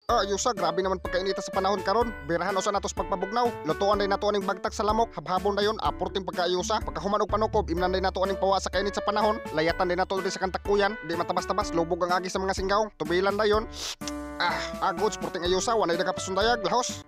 Yusa, grabe naman pagkainita sa panahon karon. Birahan usa natos pagpabugnaw. Lutuan day nato aning bagtak sa lamok. Habhabon dayon aporting pagkaayusa. Pagkahuman og panukob, imnan day nato aning pawa sa kainit sa panahon. Layatan day nato di sa kantakuyan. Di matabas-tabas lubog ang agi sa mga singgaw. Tubilan dayon. Agod sporting ayusa, wanay nagapasundayag lahos.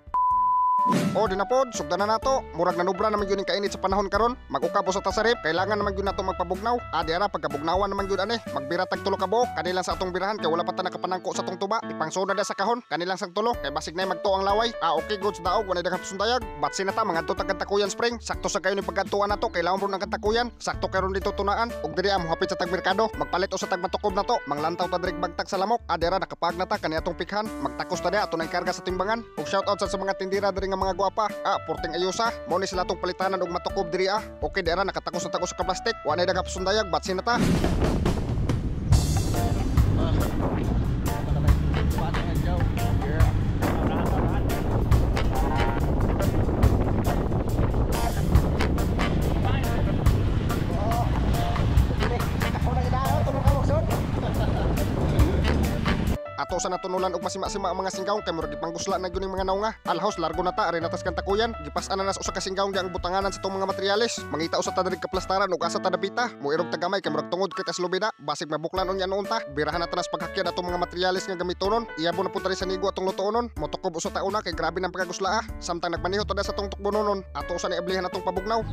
Di na pod, sugdan na nato. Murag nanubra naman yun yung kainit sa panahon karon. Mag-ukabo sa tasarip, kailangan naman yun nato magpabugnaw. Di ara, pagkabugnawan naman yun magbira tag tulo ka buok, kanilang sa atong birahan, kay wala pa ta nakapanangko sa atong tuba. Ipangsoda da sa kahon, kanilang sang tulo, kay basig na magto ang laway. Okay, good sa daog, wanay daghang sundayag. Batsi na ta, mga to tag Takuyan Spring. Sakto sa kayo ni pagkatuan nato, kailangan ro ng Takuyan. Sakto karon dito tunaan, ug diri am hapit sa tag merkado. Magpalit o sa tag matukob na to, manglantaw ta diri bagtak sa lamok. Di ara, nakapag na ta kani atong pikhan. Magtakos ta di ato nang karga sa timbangan. Ug shout out sa mga tindira diri nga mga guwapa. Porting ayusa, mo ni sila tong palitanan og matukob diri Okay, dira nakatakos na takos sa plastic. Wanay daga pasundayag, batsi na ta. Ato sa natunulan og masima-sima ang mga singgaw kay murag ipanggusla na gyud mga naunga. Alhaos largo na ta ari natas kan Takuyan. Gipas-an na nas usa ka singgaw ang butanganan sa tong mga materyales. Mangita usa ta diri ka plastaran ug asa ta dapita. Muirog ta gamay kay murag tungod kay tas lubida. Basig mabuklan unya noon ta. Birahan na ta nas paghakyat atong mga materyales nga gamitonon. Iyabo na pud sa nigo atong lutuonon. Motukob usa ta una kay grabe nang pagkagusla. Samtang nagmaneho ta sa tong tukbononon. Ato sa niablihan atong pabugnaw.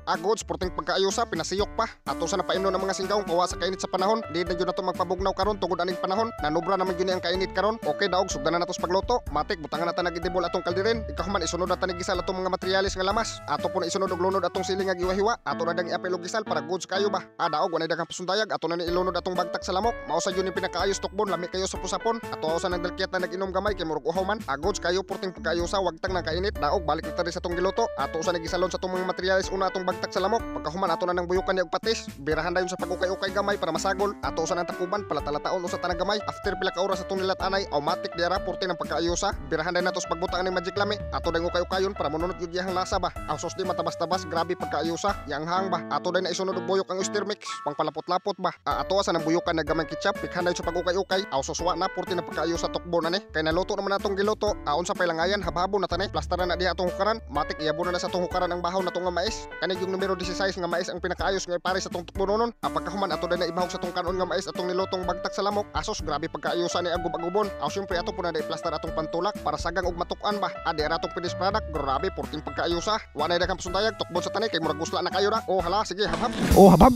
Agod sporting pagkaayusa, pinasiyok pa. Ato sa napainom ng mga singgaw kawa sa kainit sa panahon. Di na yun nato magpabugnaw karon tungod aning panahon. Nanubra naman yun ang kainit karon. Okay daog, sugdan na nato sa pagluto. Matik, butangan na ta nagidibol atong kaldirin. Ikahuman isunod na ta gisal atong mga materyales nga lamas. Ato po na isunod og lunod atong siling nga giwa-hiwa. Ato na dang iapil og gisal para goods kayo ba. Daog, wanay daghang pasundayag. Ato na ni ilunod atong bagtak sa lamok. Mausa yun yung pinakaayos tukbon, lami kayo sa pusapon. Ato sa nang dalkiat na nag-inom gamay kay murag uhaw man. Goods kayo porting pagkaayusa, wagtang ng kainit. Daog, balik na ta sa atong giluto. Ato sa nagisalon sa atong mga materyales una atong bagtak sa lamok. Human ato na nang buyukan ni og patis. Birahan dayon sa pag-ukay-ukay gamay para masagol. Ato sa nang takuban palatalataon usa tanang gamay. After pila ka oras atong nilat-anay, automatic diara porte ng pagkaayusa. Birahan dayon nato sa pagbutang ni magic lami. Ato dang ukay-ukayon para monunot gyud yang lasa ba. Ausos di matabas-tabas, grabe pagkaayusa. Yang hang ba. Ato dayon na isunod og buyok ang oyster mix. Pangpalapot-lapot ba. Ato sa nang buyukan na gamay ketchup. Pikhan dayon sa pag-ukay-ukay. Ausos wa na porte ng pagkaayusa tukbo na ni. Kay naluto naman atong giluto. Aon sa pailangayan habhabo na tani. Plastaran na diha atong hukaran. Matik iyabo na sa atong hukaran ang bahaw nato nga mais. Kani yung numero 16 nga mais ang pinakaayos nga pare sa tong tukbononon. Pagkahuman ato na ibahog sa tong kanon nga mais atong nilutong bagtak sa lamok. Asos grabe pagkaayusan ni agub-agubon. Syempre ato po na plaster atong pantulak para sagang og matukan ba. Adi ara atong finished product, grabe porting pagkaayusa. Wanay daghang pasundayag tukbon sa tani kay murag gusla na kayo na. Hala sige habhab. Habhab.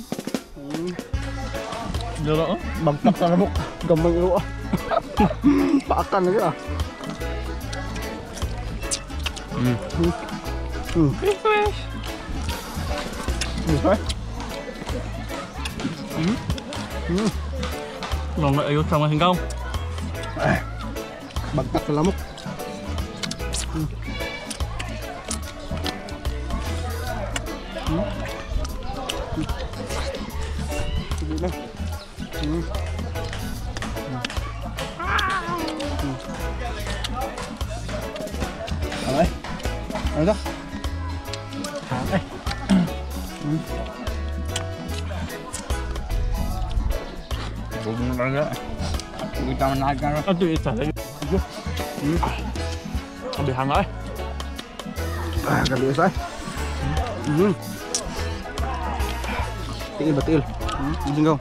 Dira bagtak sa lamok. Gamay iro Paakan na Fresh. Long ayos sama singkaw. Bagtak sa lamok. Sige na. Alay. Ano dah? Alay. Bugong talaga. Kita menahan. Aduh, isa lagi. Sabi hanga Gabi sa. Tiil batil. Singgaw.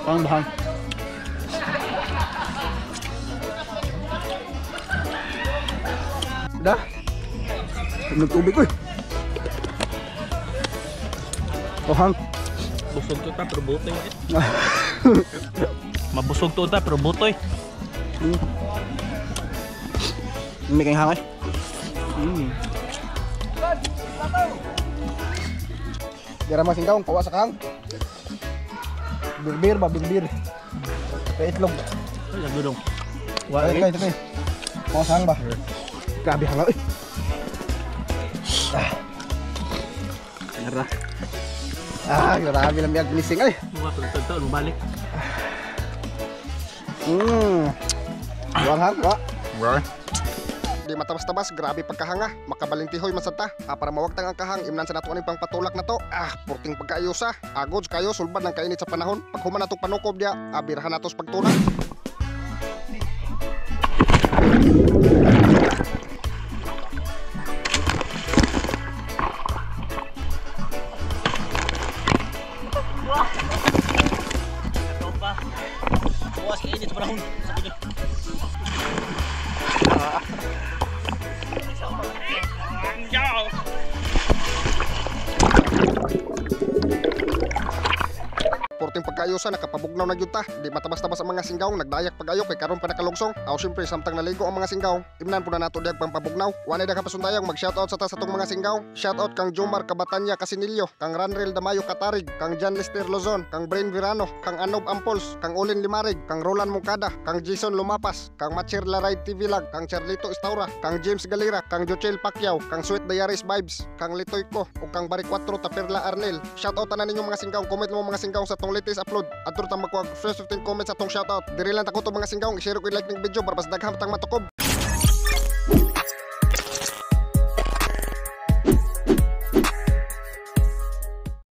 Pang bahan. Dah. Nagtubig ko hang. Busog to ta pero butoy. Mabusog to ta pero butoy. May kang hangay. Dira mas singkaw kawa sa kang. Birbir ba birbir. Kay itlog. Ay lagudong. Wala kay. Kawa sa hang ba. Grabe hangay. Nara. Grabe lang biyag ginising ay. Mga pagtagtaon balik. Warhang ka. Right. Di matabas-tabas, grabe pagkahanga. Makabalintihoy man sata. Para mawagtang ang kahang, imnan sa nato aning pang patulak na to. Purting pagkaayo sa. Agods kayo, sulbad ng kainit sa panahon. Pag human natong panukob diya, abirahan natos pagtulak. Bukas kainit sa panahon. Porting pagkaayosa, nakapabugnaw na yun ta. Di matabas-tabas ang mga singgaw, nagdayak pag-ayo kay karon pa nakalungsong. Aw siyempre, samtang naligo ang mga singgaw, imnan po na nato diag pang pabugnaw. Wanay da kapasundayang mag-shoutout sa ta sa tong mga singgaw. Shoutout kang Jomar Cabatanya Casinillo, kang Ranrel Damayo Katarig, kang John Lester Lozon, kang Brain Virano, kang Anob Ampols, kang Olin Limarig, kang Roland Mungkada, kang Jason Lumapas, kang Macher Laray TV Lag, kang Charlito Estaura, kang James Galira, kang Jochel Pacquiao, kang Sweet Diaries Vibes, kang Litoy Ko, ug kang Bari 4 Taperla Arnel. Shoutout na ninyong mga singgaw, comment mo mga singgaw sa tong latest upload. At turta magkuha first 15 comments sa tong shoutout. Diri lang tako to mga singgaw, i-share ko i-like ning video para mas daghang tang matukob.